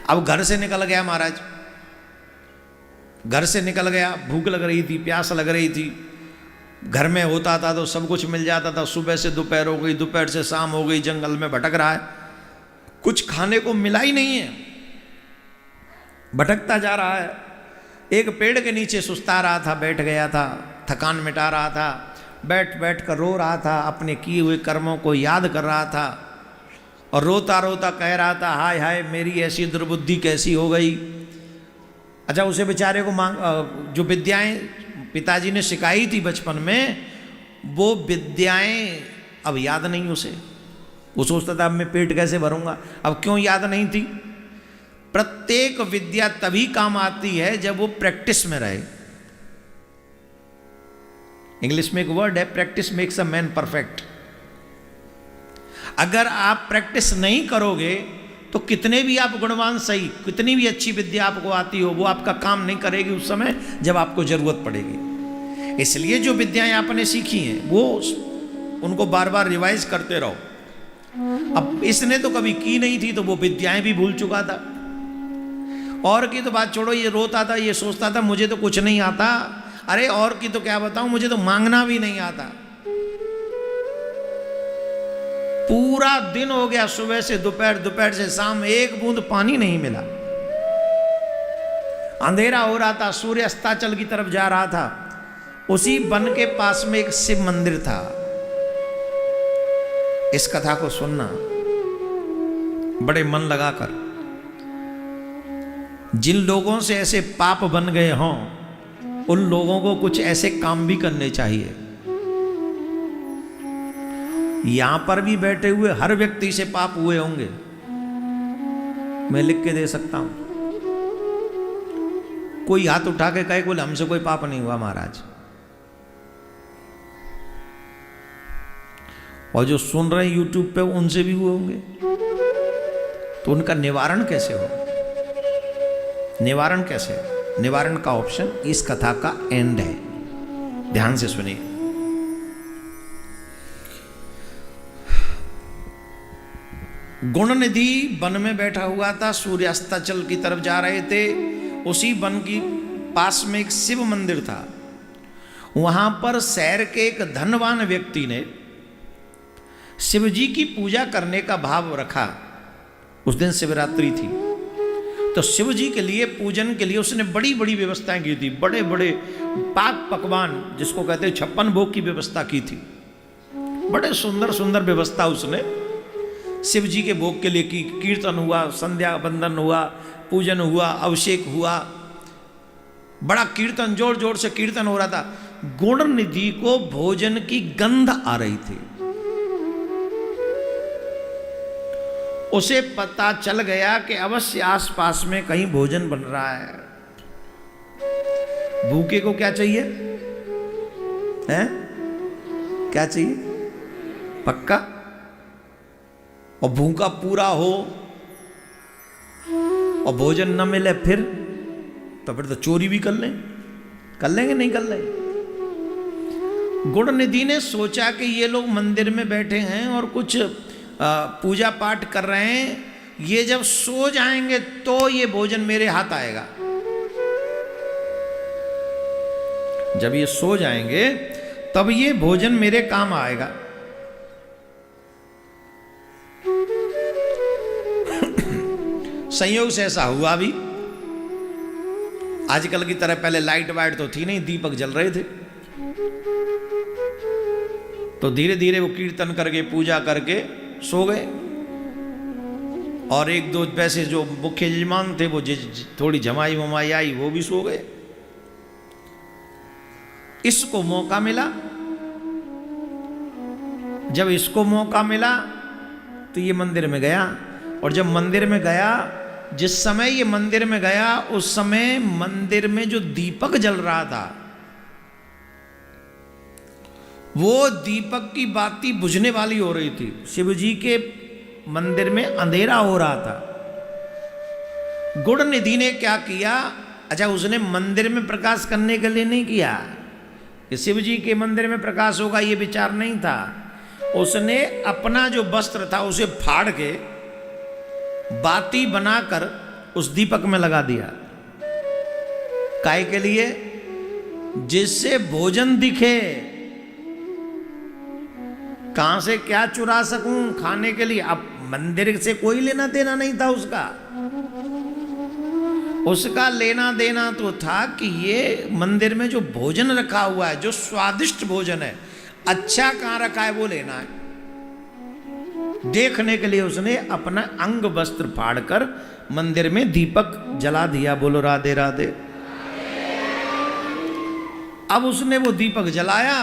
अब घर से निकल गया महाराज, घर से निकल गया, भूख लग रही थी, प्यास लग रही थी। घर में होता था तो सब कुछ मिल जाता था, सुबह से दोपहर हो गई, दोपहर से शाम हो गई, जंगल में भटक रहा है, कुछ खाने को मिला ही नहीं है, भटकता जा रहा है। एक पेड़ के नीचे सुस्ता रहा था, बैठ गया था, थकान मिटा रहा था, बैठ बैठ कर रो रहा था, अपने किए हुए कर्मों को याद कर रहा था और रोता रोता कह रहा था, हाय हाय मेरी ऐसी दुर्बुद्धि कैसी हो गई। अच्छा, उसे बेचारे को जो विद्याएं पिताजी ने सिखाई थी बचपन में, वो विद्याएं अब याद नहीं उसे। वो सोचता था अब मैं पेट कैसे भरूंगा। अब क्यों याद नहीं थी? प्रत्येक विद्या तभी काम आती है जब वो प्रैक्टिस में रहे। इंग्लिश में एक वर्ड है, practice makes a man perfect. अगर आप प्रैक्टिस नहीं करोगे तो कितने भी आप गुणवान सही, कितनी भी अच्छी विद्या आपको आती हो, वो आपका काम नहीं करेगी उस समय जब आपको जरूरत पड़ेगी। इसलिए जो विद्याएं आपने सीखी हैं वो उनको बार बार रिवाइज करते रहो। अब इसने तो कभी की नहीं थी तो वो विद्याएं भी भूल चुका था। और की तो बात छोड़ो, ये रोता था, ये सोचता था मुझे तो कुछ नहीं आता। अरे और की तो क्या बताऊं, मुझे तो मांगना भी नहीं आता। पूरा दिन हो गया, सुबह से दोपहर, दोपहर से शाम, एक बूंद पानी नहीं मिला। अंधेरा हो रहा था, सूर्य अस्ताचल की तरफ जा रहा था। उसी वन के पास में एक शिव मंदिर था। इस कथा को सुनना बड़े मन लगाकर। जिन लोगों से ऐसे पाप बन गए हों, उन लोगों को कुछ ऐसे काम भी करने चाहिए। यहां पर भी बैठे हुए हर व्यक्ति से पाप हुए होंगे, मैं लिख के दे सकता हूं। कोई हाथ उठा के कहे बोले हमसे कोई पाप नहीं हुआ महाराज। और जो सुन रहे हैं यूट्यूब पे उनसे भी हुए होंगे, तो उनका निवारण कैसे हो? निवारण कैसे? निवारण का ऑप्शन इस कथा का एंड है, ध्यान से सुनिए। गुणनिधि वन में बैठा हुआ था, सूर्यास्ताचल की तरफ जा रहे थे। उसी वन की पास में एक शिव मंदिर था। वहां पर शहर के एक धनवान व्यक्ति ने शिव जी की पूजा करने का भाव रखा। उस दिन शिवरात्रि थी, तो शिव जी के लिए पूजन के लिए उसने बड़ी बड़ी व्यवस्थाएं की थी। बड़े बड़े पाक पकवान, जिसको कहते हैं 56 भोग की व्यवस्था की थी। बड़े सुंदर सुंदर व्यवस्था उसने शिव जी के भोग के लिए की। कीर्तन हुआ, संध्या बंदन हुआ, पूजन हुआ, अभिषेक हुआ, बड़ा कीर्तन, जोर जोर से कीर्तन हो रहा था। गुणनिधि को भोजन की गंध आ रही थी। उसे पता चल गया कि अवश्य आसपास में कहीं भोजन बन रहा है। भूखे को क्या चाहिए? हैं? क्या चाहिए? पक्का। और भूखा पूरा हो और भोजन न मिले फिर तो चोरी भी कर लें। कर लेंगे? नहीं कर लेंगे। गुणनिधि ने सोचा कि ये लोग मंदिर में बैठे हैं और कुछ पूजा पाठ कर रहे हैं, ये जब सो जाएंगे तो ये भोजन मेरे हाथ आएगा। जब ये सो जाएंगे तब ये भोजन मेरे काम आएगा। संयोग से ऐसा हुआ भी। आजकल की तरह पहले लाइट वाइट तो थी नहीं, दीपक जल रहे थे। तो धीरे धीरे वो कीर्तन करके पूजा करके सो गए। और एक दो पैसे जो मुख्य यजमान थे, वो थोड़ी जमाई वमाई आई, वो भी सो गए। इसको मौका मिला। जब इसको मौका मिला तो ये मंदिर में गया। और जब मंदिर में गया, जिस समय ये मंदिर में गया, उस समय मंदिर में जो दीपक जल रहा था, वो दीपक की बाती बुझने वाली हो रही थी। शिव जी के मंदिर में अंधेरा हो रहा था। गुणनिधि ने क्या किया? अच्छा, उसने मंदिर में प्रकाश करने के लिए नहीं किया कि शिव जी के मंदिर में प्रकाश होगा, ये विचार नहीं था। उसने अपना जो वस्त्र था उसे फाड़ के बाती बनाकर उस दीपक में लगा दिया। काय के लिए? जिससे भोजन दिखे, कहां से क्या चुरा सकूं खाने के लिए। अब मंदिर से कोई लेना देना नहीं था उसका, उसका लेना देना तो था कि ये मंदिर में जो भोजन रखा हुआ है, जो स्वादिष्ट भोजन है, अच्छा कहां रखा है वो लेना है। देखने के लिए उसने अपना अंग वस्त्र फाड़कर मंदिर में दीपक जला दिया। बोलो राधे राधे। अब उसने वो दीपक जलाया,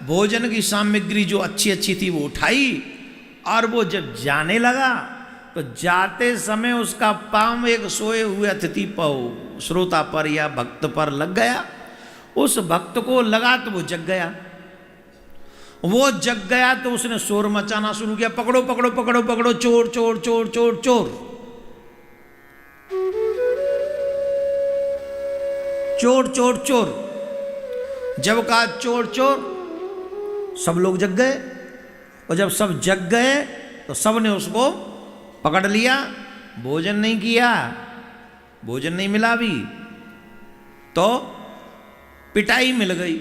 भोजन की सामग्री जो अच्छी अच्छी थी वो उठाई, और वो जब जाने लगा तो जाते समय उसका पांव एक सोए हुए अतिथि पर, श्रोता पर या भक्त पर लग गया। उस भक्त को लगा तो वो जग गया। वो जग गया तो उसने शोर मचाना शुरू किया, पकड़ो पकड़ो पकड़ो पकड़ो, चोर चोर चोर चोर चोर। चोर चोर चोर। जब कहा चोर चोर, सब लोग जग गए, और जब सब जग गए तो सब ने उसको पकड़ लिया। भोजन नहीं किया, भोजन नहीं मिला भी, तो पिटाई मिल गई।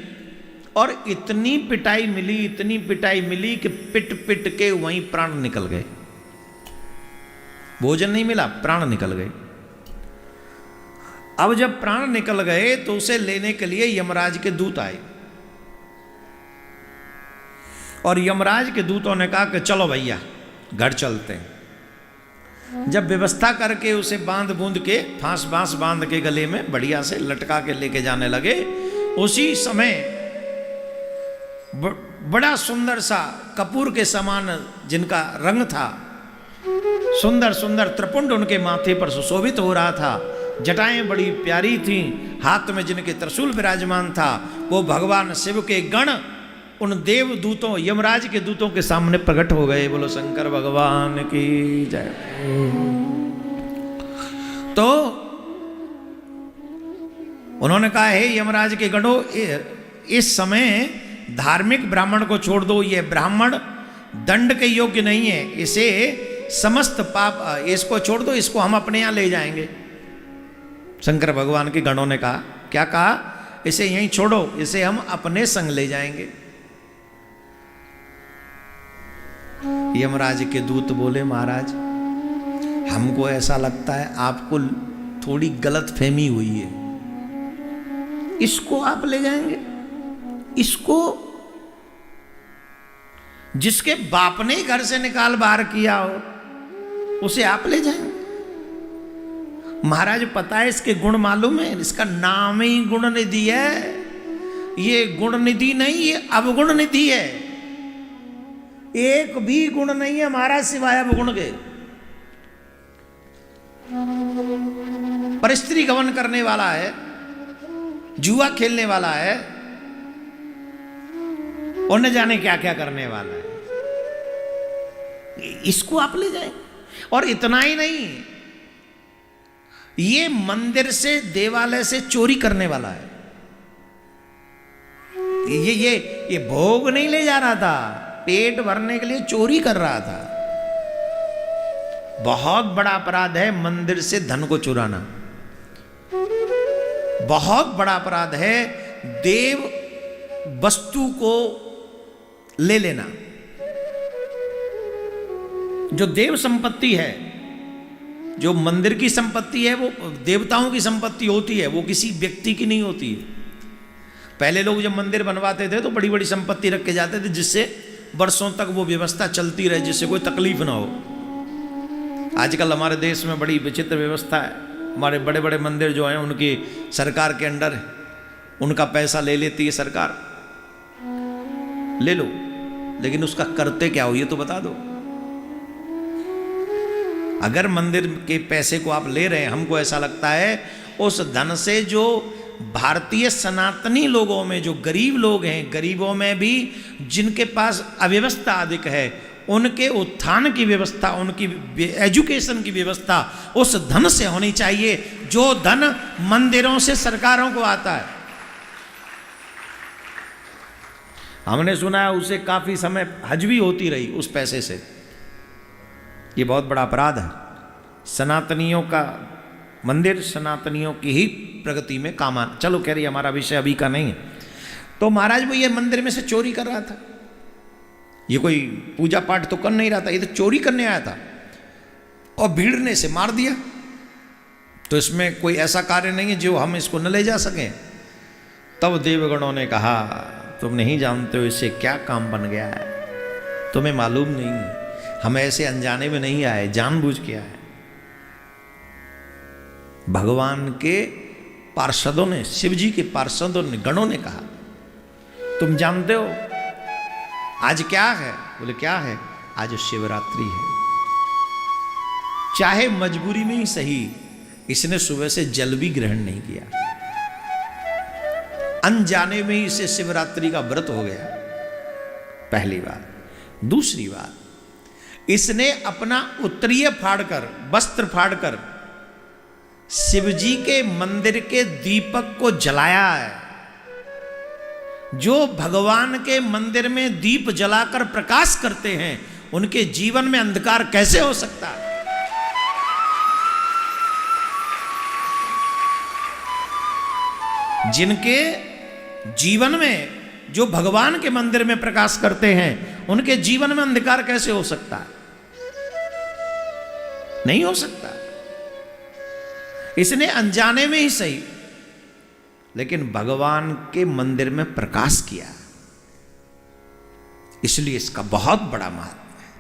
और इतनी पिटाई मिली, इतनी पिटाई मिली कि पिट पिट के वहीं प्राण निकल गए। भोजन नहीं मिला, प्राण निकल गए। अब जब प्राण निकल गए तो उसे लेने के लिए यमराज के दूत आए, और यमराज के दूतों ने कहा कि चलो भैया घर चलते हैं। जब व्यवस्था करके उसे बांध बूंद के, फांस बांस बांध के गले में बढ़िया से लटका के लेके जाने लगे, उसी समय बड़ा सुंदर सा कपूर के समान जिनका रंग था, सुंदर सुंदर त्रिपुंड उनके माथे पर सुशोभित हो रहा था, जटाएं बड़ी प्यारी थी, हाथ में जिनके त्रिशूल विराजमान था, वो भगवान शिव के गण उन देव दूतों, यमराज के दूतों के सामने प्रकट हो गए। बोलो शंकर भगवान की जय। तो उन्होंने कहा, हे यमराज के गणों, इस समय धार्मिक ब्राह्मण को छोड़ दो, ये ब्राह्मण दंड के योग्य नहीं है, इसे समस्त पाप, इसको छोड़ दो, इसको हम अपने यहां ले जाएंगे। शंकर भगवान के गणों ने कहा, क्या कहा? इसे यहीं छोड़ो, इसे हम अपने संग ले जाएंगे। यमराज के दूत बोले, महाराज हमको ऐसा लगता है आपको थोड़ी गलत फहमी हुई है, इसको आप ले जाएंगे? इसको जिसके बाप ने घर से निकाल बाहर किया हो, उसे आप ले जाएंगे? महाराज पता है इसके गुण मालूम है? इसका नाम ही गुण निधि है। ये गुण निधि नहीं, ये अवगुण निधि है। एक भी गुण नहीं है महाराज सिवाय अवगुण के। पर स्त्री गमन करने वाला है, जुआ खेलने वाला है, और न जाने क्या क्या करने वाला है, इसको आप ले जाए। और इतना ही नहीं, ये मंदिर से, देवालय से चोरी करने वाला है। ये भोग नहीं ले जा रहा था, पेट भरने के लिए चोरी कर रहा था। बहुत बड़ा अपराध है मंदिर से धन को चुराना, बहुत बड़ा अपराध है देव वस्तु को ले लेना। जो देव संपत्ति है, जो मंदिर की संपत्ति है, वो देवताओं की संपत्ति होती है, वो किसी व्यक्ति की नहीं होती है। पहले लोग जब मंदिर बनवाते थे तो बड़ी बड़ी संपत्ति रख के जाते थे, जिससे वर्षों तक वो व्यवस्था चलती रहे, जिससे कोई तकलीफ ना हो। आजकल हमारे देश में बड़ी विचित्र व्यवस्था है। हमारे बड़े बड़े मंदिर जो हैं उनकी सरकार के अंडर है, उनका पैसा ले लेती है सरकार, ले लो, लेकिन उसका करते क्या हो ये तो बता दो। अगर मंदिर के पैसे को आप ले रहे हैं, हमको ऐसा लगता है उस धन से जो भारतीय सनातनी लोगों में, जो गरीब लोग हैं, गरीबों में भी जिनके पास अव्यवस्था अधिक है, उनके उत्थान की व्यवस्था, उनकी एजुकेशन की व्यवस्था उस धन से होनी चाहिए जो धन मंदिरों से सरकारों को आता है। हमने सुना है उसे काफी समय हज भी होती रही उस पैसे से। ये बहुत बड़ा अपराध है। सनातनियों का मंदिर सनातनियों की ही प्रगति में काम आना। चलो कह रही हमारा विषय अभी का नहीं है। तो महाराज वो ये मंदिर में से चोरी कर रहा था, ये कोई पूजा पाठ तो कर नहीं रहा था, ये तो चोरी करने आया था और भीड़ ने इसे मार दिया। तो इसमें कोई ऐसा कार्य नहीं है जो हम इसको न ले जा सकें। तब देवगणों ने कहा तुम नहीं जानते हो इससे क्या काम बन गया है, तुम्हें मालूम नहीं, हम ऐसे अनजाने में नहीं आए, जानबूझ के आए। भगवान के पार्षदों ने, शिव जी के पार्षदों ने, गणों ने कहा तुम जानते हो आज क्या है? बोले क्या है? आज शिवरात्रि है। चाहे मजबूरी में ही सही, इसने सुबह से जल भी ग्रहण नहीं किया, अनजाने में ही इसे शिवरात्रि का व्रत हो गया, पहली बात। दूसरी बात, इसने अपना उत्तरीय फाड़कर, वस्त्र फाड़कर शिवजी के मंदिर के दीपक को जलाया है। जो भगवान के मंदिर में दीप जलाकर प्रकाश करते हैं उनके जीवन में अंधकार कैसे हो सकता है? जिनके जीवन में, जो भगवान के मंदिर में प्रकाश करते हैं, उनके जीवन में अंधकार कैसे हो सकता है? नहीं हो सकता। इसने अनजाने में ही सही, लेकिन भगवान के मंदिर में प्रकाश किया, इसलिए इसका बहुत बड़ा महत्व है।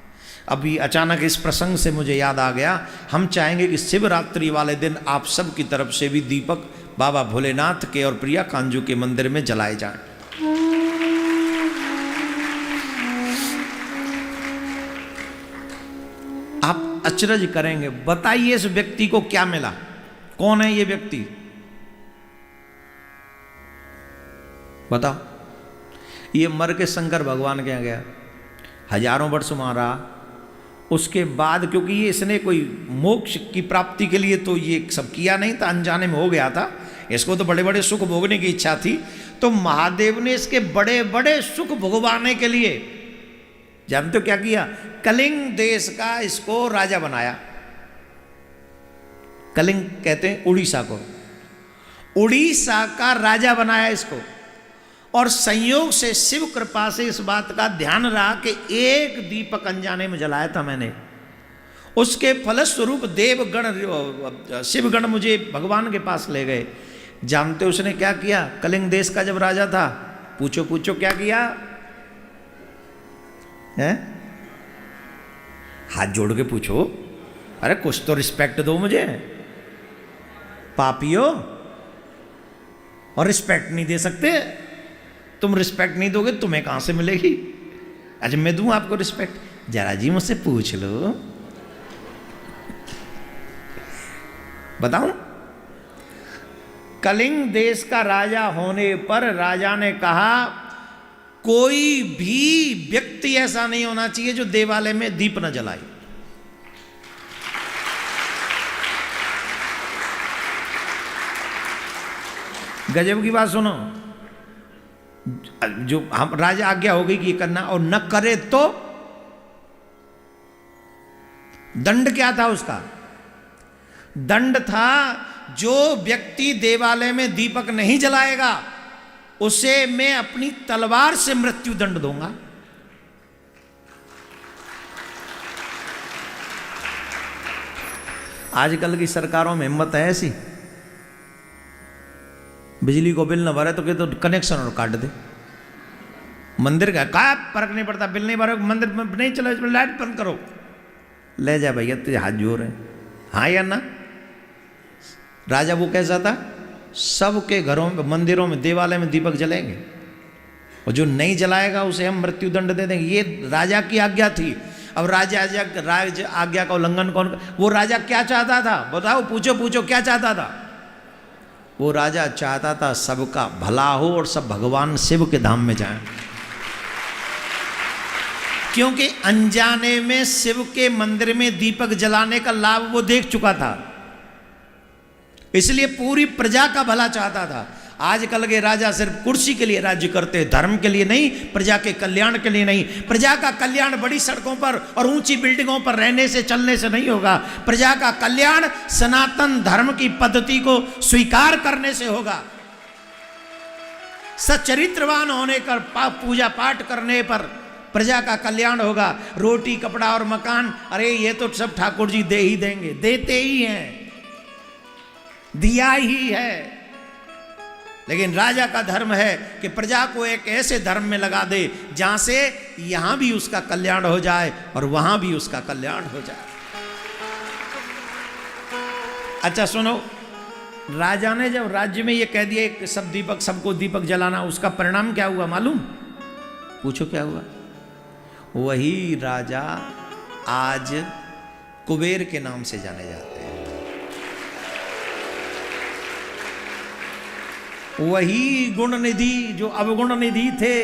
अभी अचानक इस प्रसंग से मुझे याद आ गया, हम चाहेंगे कि शिवरात्रि वाले दिन आप सब की तरफ से भी दीपक बाबा भोलेनाथ के और प्रिया कांजू के मंदिर में जलाए जाएं। आप अचरज करेंगे, बताइए इस व्यक्ति को क्या मिला? कौन है ये व्यक्ति? बताओ। ये मर के शंकर भगवान के यहाँ गया, हजारों वर्ष मारा, उसके बाद क्योंकि ये इसने कोई मोक्ष की प्राप्ति के लिए तो ये सब किया नहीं था, अनजाने में हो गया था, इसको तो बड़े बड़े सुख भोगने की इच्छा थी। तो महादेव ने इसके बड़े बड़े सुख भोगवाने के लिए, जानते हो क्या किया? कलिंग देश का इसको राजा बनाया। कलिंग कहते हैं उड़ीसा को, उड़ीसा का राजा बनाया इसको। और संयोग से शिव कृपा से इस बात का ध्यान रहा कि एक दीपक अनजाने में जलाया था मैंने, उसके फलस्वरूप देवगण, शिवगण मुझे भगवान के पास ले गए। जानते उसने क्या किया? कलिंग देश का जब राजा था, पूछो पूछो क्या किया है? हाथ जोड़ के पूछो, अरे कुछ तो रिस्पेक्ट दो मुझे, पापियो। और रिस्पेक्ट नहीं दे सकते, तुम रिस्पेक्ट नहीं दोगे तुम्हें कहां से मिलेगी? अच्छा मैं दूं आपको रिस्पेक्ट? जरा जी मुझसे पूछ लो, बताऊं। कलिंग देश का राजा होने पर राजा ने कहा कोई भी व्यक्ति ऐसा नहीं होना चाहिए जो देवालय में दीप न जलाए। गजब की बात सुनो, जो हम राजा आज्ञा हो गई कि ये करना, और न करे तो दंड क्या था उसका? दंड था जो व्यक्ति देवालय में दीपक नहीं जलाएगा उसे मैं अपनी तलवार से मृत्यु दंड दूंगा। आजकल की सरकारों में हिम्मत है ऐसी, बिजली को बिल न भरे तो कहते तो कनेक्शन और काट दे। मंदिर का क्या फर्क नहीं पड़ता, बिल नहीं भरे मंदिर में नहीं चला, लाइट बंद करो, ले जा भैया तुझे हाथ जोड़ है। हाँ या ना? राजा वो कैसा था? सबके घरों में, मंदिरों में, देवालय में दीपक जलाएंगे, और जो नहीं जलाएगा उसे हम मृत्यु दंड दे देंगे। ये राजा की आज्ञा थी। अब राजा आज्ञा का उल्लंघन कौन? वो राजा क्या चाहता था बताओ? पूछो पूछो क्या चाहता था? वो राजा चाहता था सबका भला हो और सब भगवान शिव के धाम में जाएं, क्योंकि अनजाने में शिव के मंदिर में दीपक जलाने का लाभ वो देख चुका था, इसलिए पूरी प्रजा का भला चाहता था। आजकल के राजा सिर्फ कुर्सी के लिए राज्य करते हैं, धर्म के लिए नहीं, प्रजा के कल्याण के लिए नहीं। प्रजा का कल्याण बड़ी सड़कों पर और ऊंची बिल्डिंगों पर रहने से चलने से नहीं होगा। प्रजा का कल्याण सनातन धर्म की पद्धति को स्वीकार करने से होगा। सच्चरित्रवान होने कर पूजा पाठ करने पर प्रजा का कल्याण होगा। रोटी कपड़ा और मकान, अरे ये तो सब ठाकुर जी दे ही देंगे, देते ही हैं, दिया ही है। लेकिन राजा का धर्म है कि प्रजा को एक ऐसे धर्म में लगा दे जहां से यहां भी उसका कल्याण हो जाए और वहां भी उसका कल्याण हो जाए। अच्छा सुनो, राजा ने जब राज्य में ये कह दिया कि सब दीपक, सबको दीपक जलाना, उसका परिणाम क्या हुआ मालूम? पूछो क्या हुआ? वही राजा आज कुबेर के नाम से जाने जाते हैं। वही गुण निधि जो अवगुण निधि थे,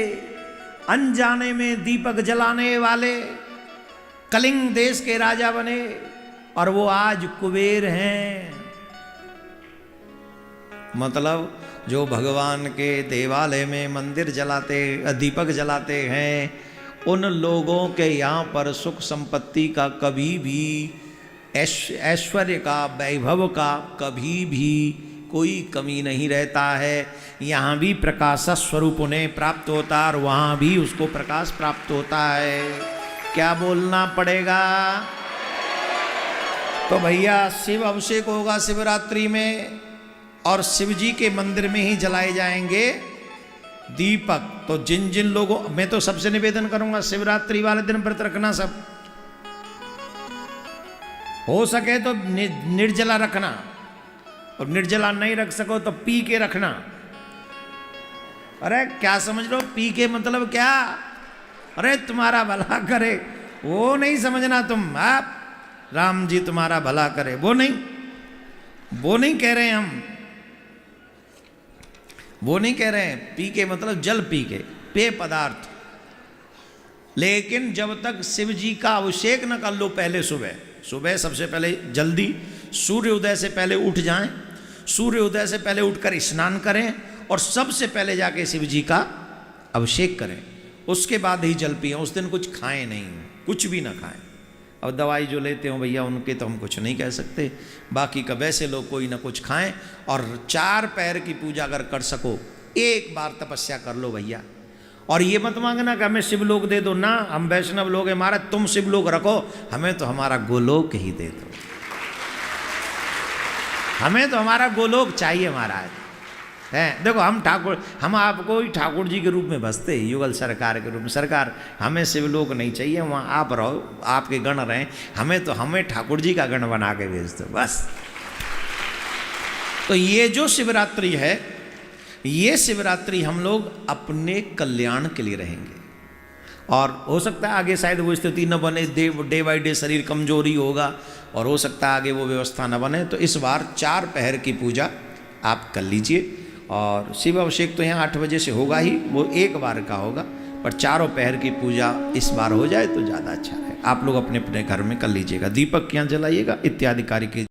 अनजाने में दीपक जलाने वाले कलिंग देश के राजा बने और वो आज कुबेर हैं। मतलब जो भगवान के देवालय में मंदिर जलाते, दीपक जलाते हैं, उन लोगों के यहाँ पर सुख संपत्ति का कभी भी, ऐश्वर्य का, वैभव का कभी भी कोई कमी नहीं रहता है। यहाँ भी प्रकाश स्वरूप उन्हें प्राप्त होता है और वहाँ भी उसको प्रकाश प्राप्त होता है। क्या बोलना पड़ेगा? तो भैया शिव अभिषेक होगा शिवरात्रि में और शिव जी के मंदिर में ही जलाए जाएंगे दीपक। तो जिन जिन लोगों, मैं तो सबसे निवेदन करूंगा शिवरात्रि वाले दिन व्रत रखना, सब हो सके तो निर्जला रखना, और निर्जला नहीं रख सको तो पी के रखना। अरे क्या समझ लो पी के मतलब क्या? अरे तुम्हारा भला करे वो नहीं समझना तुम। आप राम जी तुम्हारा भला करे वो नहीं कह रहे हम, वो नहीं कह रहे हैं। पी के मतलब जल पी के, पेय पदार्थ। लेकिन जब तक शिव जी का अभिषेक न कर लो, पहले सुबह सबसे पहले जल्दी सूर्य उदय से पहले उठ जाएं, सूर्य उदय से पहले उठकर स्नान करें और सबसे पहले जाके शिव जी का अभिषेक करें, उसके बाद ही जल पिए। उस दिन कुछ खाएं नहीं, कुछ भी ना खाएं। अब दवाई जो लेते हो भैया उनके तो हम कुछ नहीं कह सकते, बाकी का वैसे लोग कोई ना कुछ खाएं। और 4 पैर की पूजा अगर कर सको, एक बार तपस्या कर लो भैया। और ये मत मांगना कि हमें शिवलोक दे दो, ना, हम वैष्णव लोग हैं महाराज, तुम शिवलोक रखो, हमें तो हमारा गोलोक ही दे दो, हमें तो हमारा गोलोक चाहिए महाराज। हैं देखो, हम आपको ही ठाकुर जी के रूप में बसते हैं, युगल सरकार के रूप में। सरकार हमें शिवलोक नहीं चाहिए, वहाँ आप रहो, आपके गण रहें, हमें ठाकुर जी का गण बना के भेज दो बस। तो ये जो शिवरात्रि है, ये शिवरात्रि हम लोग अपने कल्याण के लिए रहेंगे। और हो सकता है आगे शायद वो स्थिति न बने, डे बाई डे शरीर कमजोरी होगा और हो सकता है आगे वो व्यवस्था न बने। तो इस बार 4 पहर की पूजा आप कर लीजिए। और शिव अभिषेक तो यहाँ 8 बजे से होगा ही, वो एक बार का होगा, पर 4 पहर की पूजा इस बार हो जाए तो ज़्यादा अच्छा है। आप लोग अपने अपने घर में कर लीजिएगा, दीपक यहाँ जलाइएगा इत्यादि कार्य के